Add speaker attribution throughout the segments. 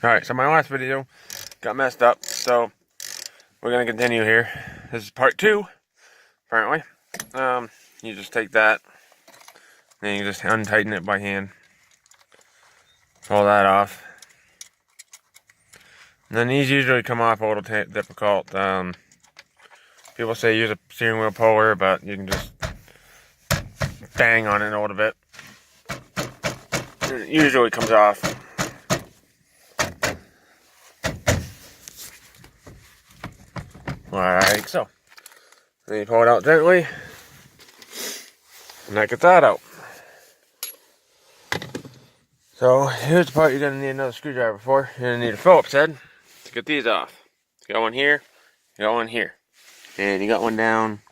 Speaker 1: Alright, so my last video got messed up, so we're going to continue here. This is part 2, apparently. You just take that, then you just untighten it by hand. Pull that off. And then these usually come off a little difficult. People say use a steering wheel puller, but you can just bang on it a little bit. And it usually comes off. Like so. Then you pull it out gently, and that gets that out. So here's the part you're gonna need another screwdriver for. You're gonna need a Phillips head to get these off. You got one here, you got one here, and you got one down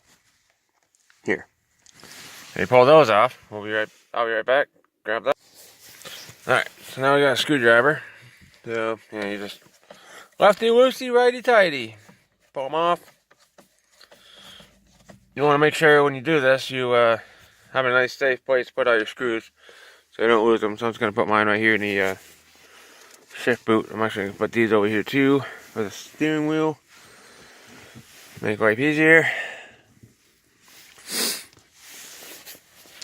Speaker 1: here. And you pull those off. I'll be right back. Grab that. Alright, so now we got a screwdriver. So yeah, you just lefty loosey, righty tighty. Pull them off. You want to make sure when you do this, you have a nice safe place to put all your screws so you don't lose them. So I'm just going to put mine right here in the shift boot. I'm actually going to put these over here too for the steering wheel. Make life easier.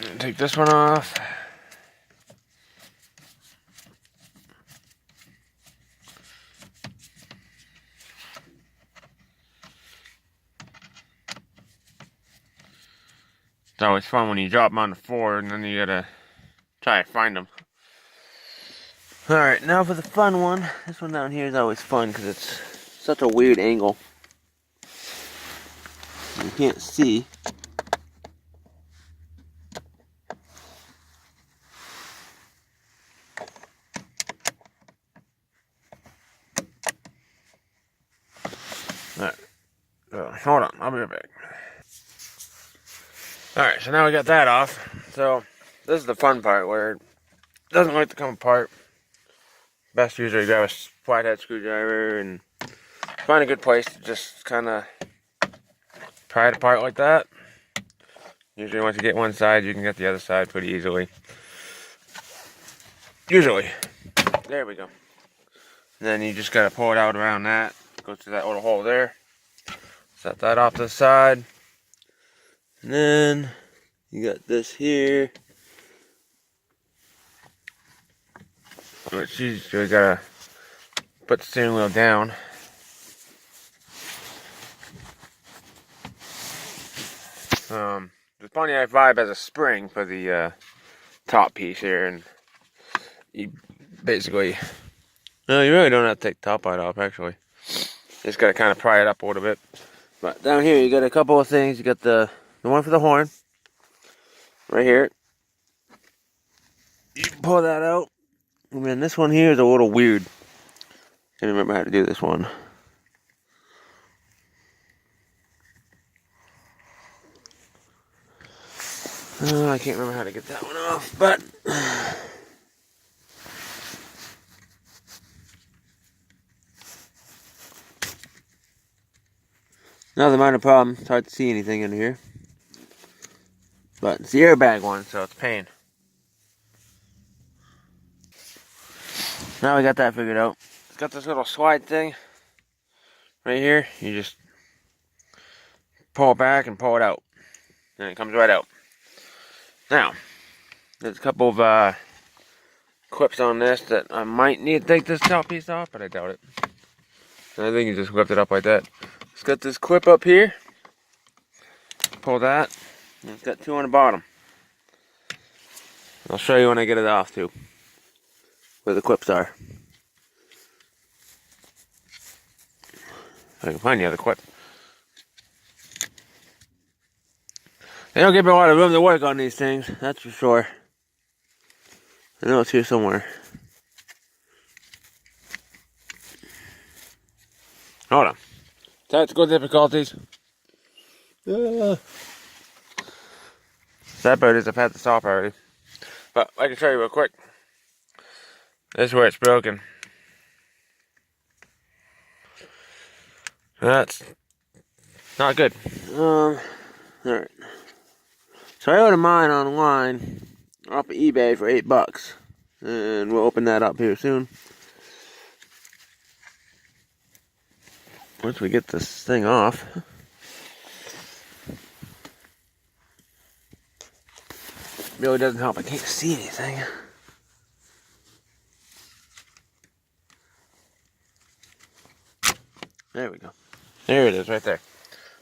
Speaker 1: And take this one off. It's always fun when you drop them on the floor and then you gotta try to find them. Alright, now for the fun one. This one down here is always fun because it's such a weird angle. You can't see. Alright, so hold on, I'll be right back. Alright, so now we got that off. So this is the fun part where it doesn't like to come apart. Best usually grab a flathead screwdriver and find a good place to just kind of pry it apart like that. Usually once you get one side, you can get the other side pretty easily. Usually. There we go. And then you just gotta pull it out around that. Go through that little hole there. Set that off to the side. And then you got this here. Which you gotta put the steering wheel down. The pontiac vibe has a spring for the top piece here, and you basically, no, you really don't have to take the top part off actually. You just gotta kind of pry it up a little bit. But down here you got a couple of things. You got the one for the horn, right here. You can pull that out. And then this one here is a little weird. Can't remember how to do this one. I can't remember how to get that one off, but another minor problem. It's hard to see anything in here. But it's the airbag one, so it's pain. Now we got that figured out. It's got this little slide thing right here. You just pull it back and pull it out. And it comes right out. Now, there's a couple of clips on this that I might need to take this top piece off, but I doubt it. And I think you just whipped it up like that. It's got this clip up here. Pull that. And it's got two on the bottom. I'll show you when I get it off too, where the clips are. If I can find the other clip. They don't give me a lot of room to work on these things, that's for sure. I know it's here somewhere. Hold on. Technical difficulties. That bird is, I've had to stop already. But I can show you real quick. This is where it's broken. That's not good. Alright. So I ordered mine online off of eBay for $8. And we'll open that up here soon. once we get this thing off, really doesn't help. I can't see anything. There we go. There it is, right there.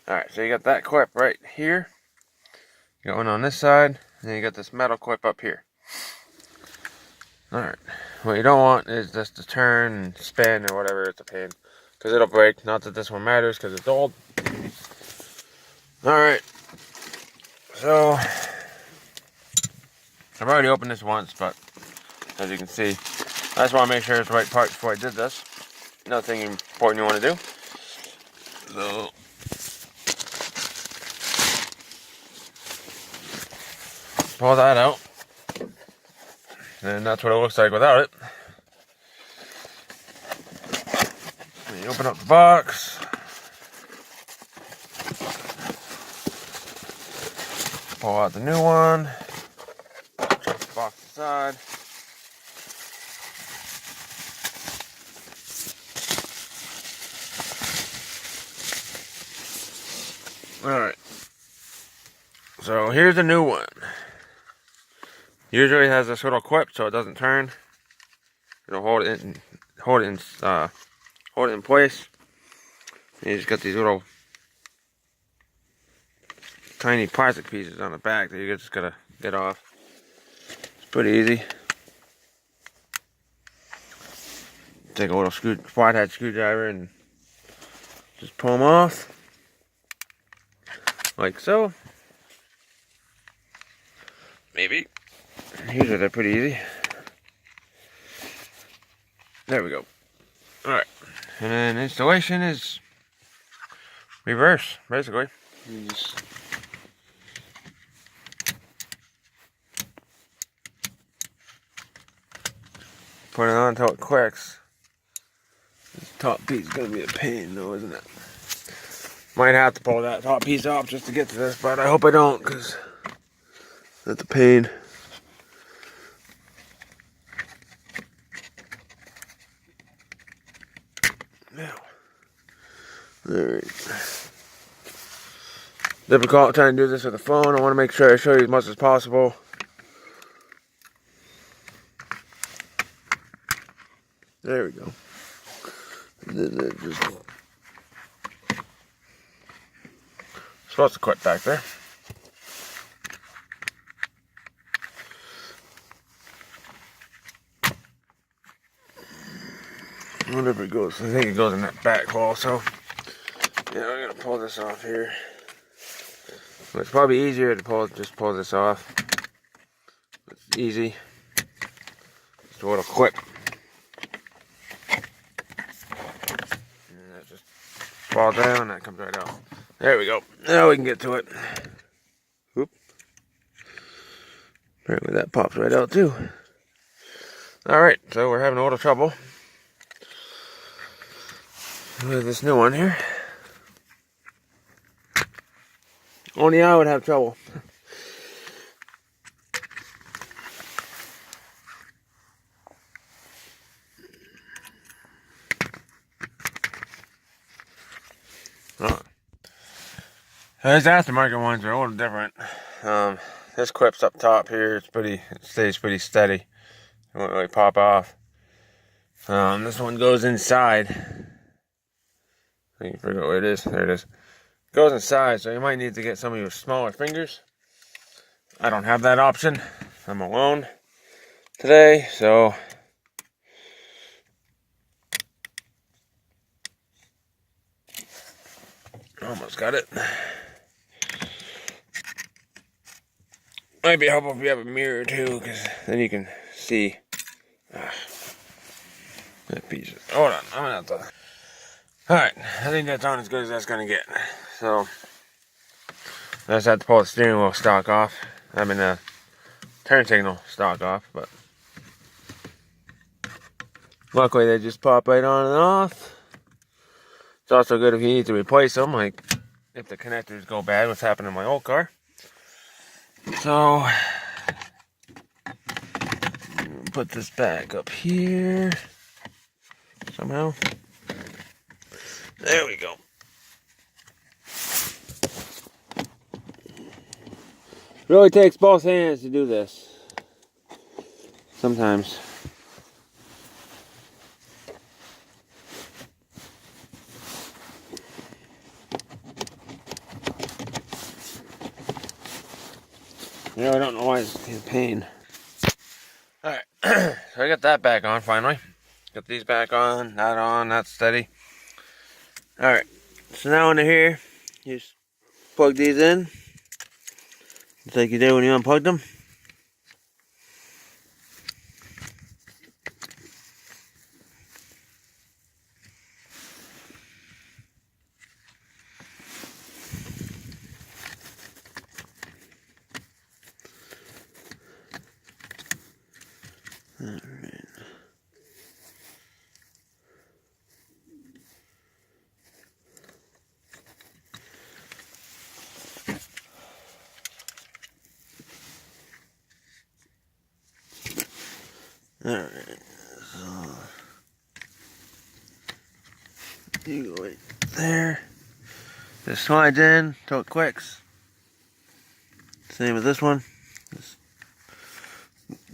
Speaker 1: Alright, so you got that clip right here. Going on this side. And then you got this metal clip up here. Alright. What you don't want is just to turn and spin or whatever. It's a pain. Because it'll break. Not that this one matters because it's old. Alright. So, I've already opened this once, but as you can see, I just want to make sure it's the right part before I did this. Nothing important you want to do. So, pull that out. And that's what it looks like without it. And you open up the box. Pull out the new one. Drop the box aside. Alright. So here's the new one. Usually it has this little clip so it doesn't turn. It'll hold it in place. And you just got these little tiny plastic pieces on the back that you just gotta get off. It's pretty easy. Take a little flathead screwdriver and just pull them off. Like so. Maybe. Usually they're pretty easy. There we go. Alright. And then installation is reverse, basically. You just put it on until it clicks. This top piece is going to be a pain though, isn't it? Might have to pull that top piece off just to get to this, but I hope I don't, because that's a pain. Now, alright. Difficult trying to do this with a phone. I want to make sure I show you as much as possible. There we go. And then just supposed to clip back there. Whatever it goes, I think it goes in that back hole. So yeah, I'm gonna pull this off here. It's probably easier to just pull this off. It's easy. Just a little clip. And that just falls down and that comes right out. There we go. Now we can get to it. Whoop. Apparently that pops right out too. Alright, so we're having a little trouble with this new one here. Only I would have trouble. These aftermarket ones are a little different. This clip's up top here. It stays pretty steady. It won't really pop off. This one goes inside. I can figure out where it is. There it is. It goes inside, so you might need to get some of your smaller fingers. I don't have that option. I'm alone today, so almost got it. Might be helpful if you have a mirror too, because then you can see that piece. Hold on, I'm gonna have to. Alright, I think that's on as good as that's gonna get. So I just have to pull the steering wheel stock off. I mean the turn signal stock off, but luckily they just pop right on and off. It's also good if you need to replace them, like if the connectors go bad, what's happened in my old car. So put this back up here somehow. There we go. Really takes both hands to do this. Sometimes. You know, I don't know why it's in pain. Alright, so I got that back on finally. Got these back on, that's steady. Alright, so now under here, you just plug these in. Just like you did when you unplugged them. Alright. Alright, so you go right there. This slides in till it clicks. Same as this one. This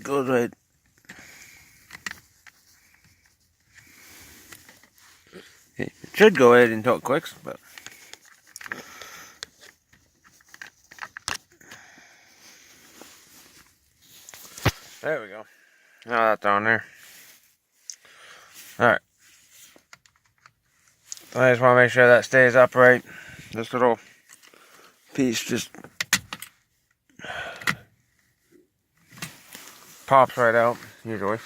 Speaker 1: goes right. It should go right until it clicks, but there we go. Now that's on there. Alright. I just want to make sure that stays upright. This little piece just pops right out, usually.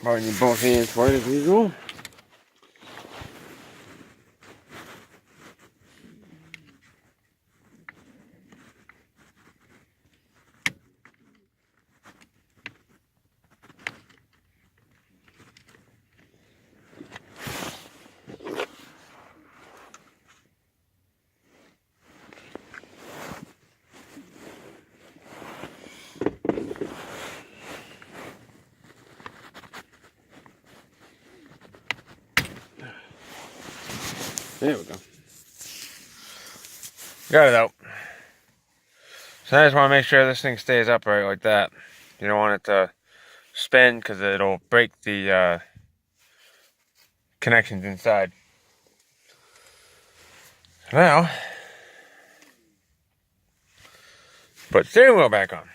Speaker 1: Probably need both hands for it as usual. There we go. Got it out. So I just want to make sure this thing stays upright like that. You don't want it to spin because it'll break the connections inside. So now, put steering wheel back on.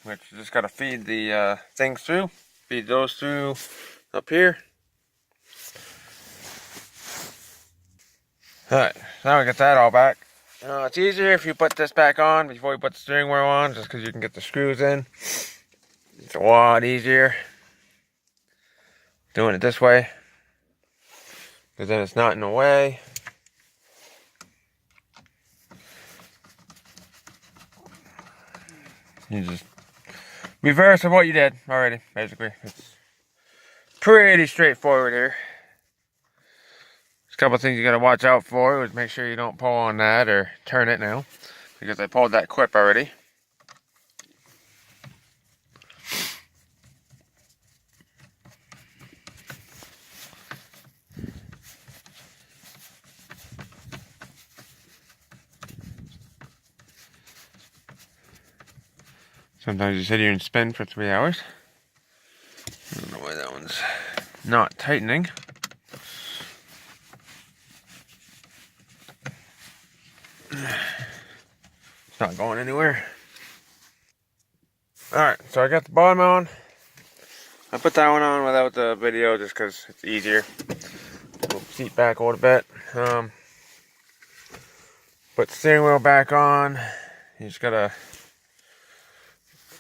Speaker 1: Which you just got to feed the things through. Feed those through up here. Alright, now we get that all back. It's easier if you put this back on before you put the steering wheel on, just because you can get the screws in. It's a lot easier doing it this way, because then it's not in the way. You just reverse of what you did already, basically. It's pretty straightforward here. There's a couple of things you gotta watch out for. Is make sure you don't pull on that or turn it now, because I pulled that clip already. Sometimes you sit here and spin for 3 hours. I don't know why that one's not tightening. It's not going anywhere. Alright, so I got the bottom on. I put that one on without the video just because it's easier. Move the seat back a little bit. Put the steering wheel back on. You just gotta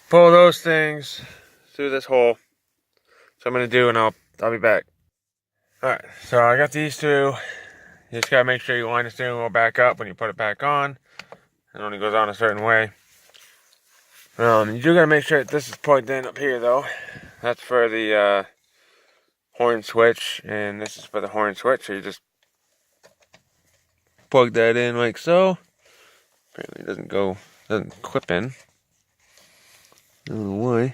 Speaker 1: pull those things through this hole. So I'm gonna do, and I'll be back. Alright, so I got these two. You just gotta make sure you line the steering wheel back up when you put it back on. It only goes on a certain way. You do gotta make sure that this is plugged in up here though. That's for the horn switch, and this is for the horn switch. So you just plug that in like so. Apparently it doesn't clip in. I don't know why.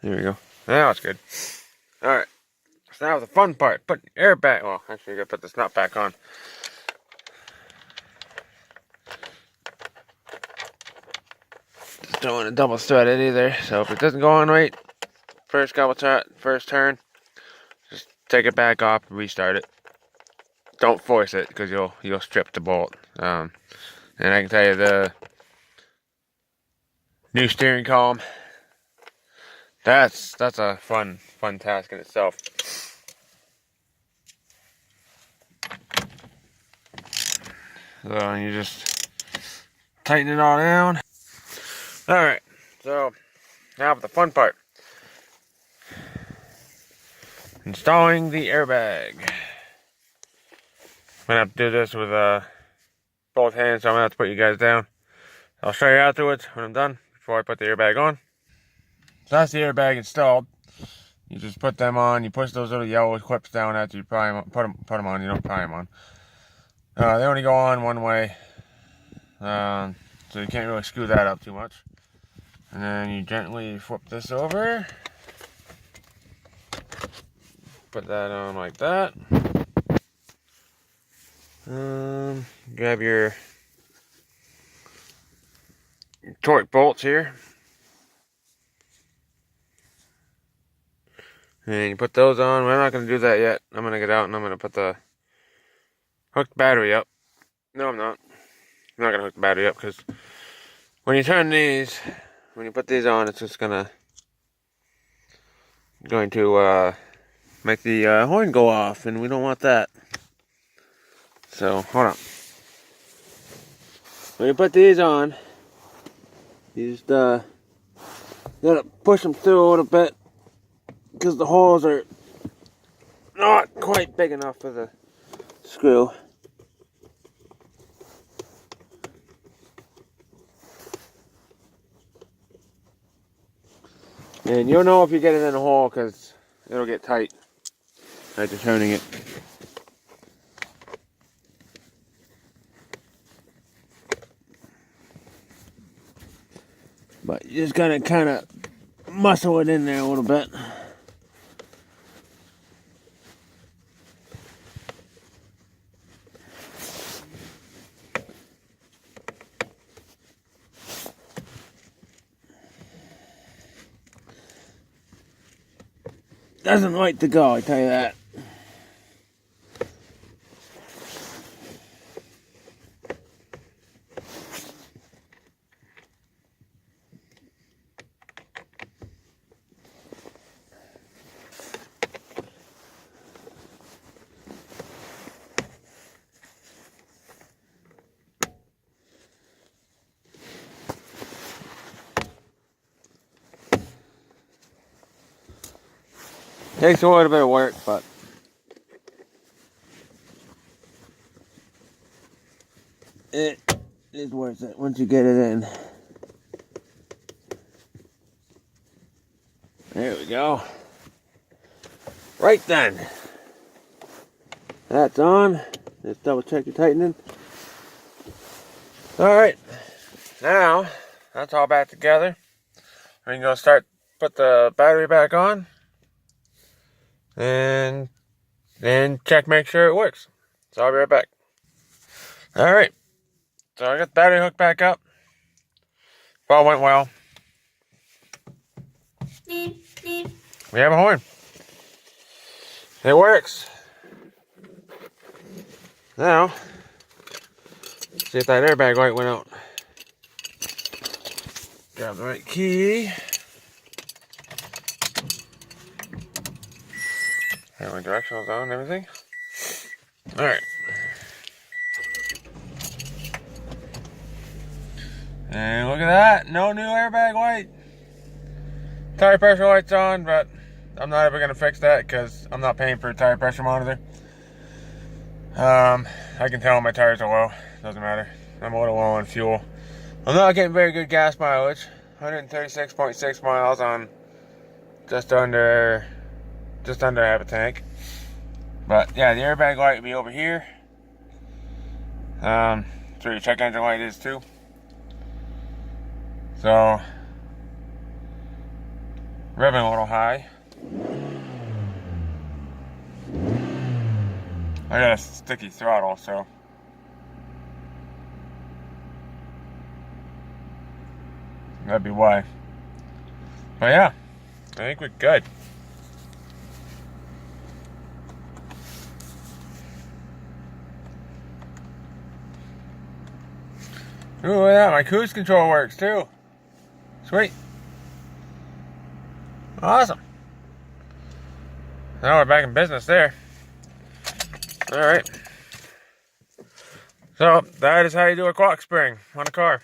Speaker 1: There we go. Now it's good. Alright. So now the fun part, put the airbag. Well, actually, you gotta put this nut back on. Just don't want to double thread it either. So if it doesn't go on right, first turn, just take it back off and restart it. Don't force it because you'll strip the bolt. And I can tell you the new steering column. That's a fun task in itself. So you just tighten it all down. Alright, so now for the fun part. Installing the airbag. I'm gonna have to do this with both hands, so I'm gonna have to put you guys down. I'll show you afterwards when I'm done, before I put the airbag on. So that's the airbag installed. You just put them on, you push those little yellow clips down after you put them on, you don't pry them on. They only go on one way, so you can't really screw that up too much. And then you gently flip this over. Put that on like that. Grab your torque bolts here. And you put those on. We're not going to do that yet. I'm going to get out and I'm going to put the hooked battery up. No, I'm not. I'm not going to hook the battery up because when you turn these, when you put these on, it's just going to make the horn go off, and we don't want that. So, hold on. When you put these on, you just gotta push them through a little bit because the holes are not quite big enough for the screw. And you'll know if you get it in a hole because it'll get tight after turning it. But you just gotta kind of muscle it in there a little bit. Doesn't like to go, I tell you that. Takes a little bit of work, but it is worth it once you get it in. There we go. Right then. That's on. Let's double check your tightening. Alright. Now, that's all back together. We can go put the battery back on. And then make sure it works. So I'll be right back. Alright. So I got the battery hooked back up. All went well. We have a horn. It works. Now, see if that airbag light went out. Grab the right key. Have my directionals on and everything. Alright. And look at that. No new airbag light. Tire pressure light's on, but I'm not ever going to fix that because I'm not paying for a tire pressure monitor. I can tell when my tires are low. Doesn't matter. I'm a little low on fuel. I'm not getting very good gas mileage. 136.6 miles on just under half a tank. But yeah, the airbag light will be over here. So your check engine light is too. So revving a little high. I got a sticky throttle, so. That'd be why. But yeah, I think we're good. Ooh, look at that. My cruise control works too. Sweet. Awesome. Now we're back in business there. Alright. So, that is how you do a clock spring on a car.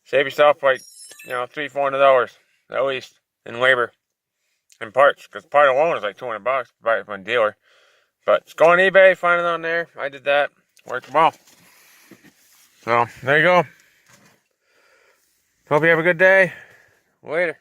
Speaker 1: Save yourself like, $300-400 at least in labor and parts. Because part alone is like $200 buy it from a dealer. But just go on eBay, find it on there. I did that. Worked well. So, there you go. Hope you have a good day. Later.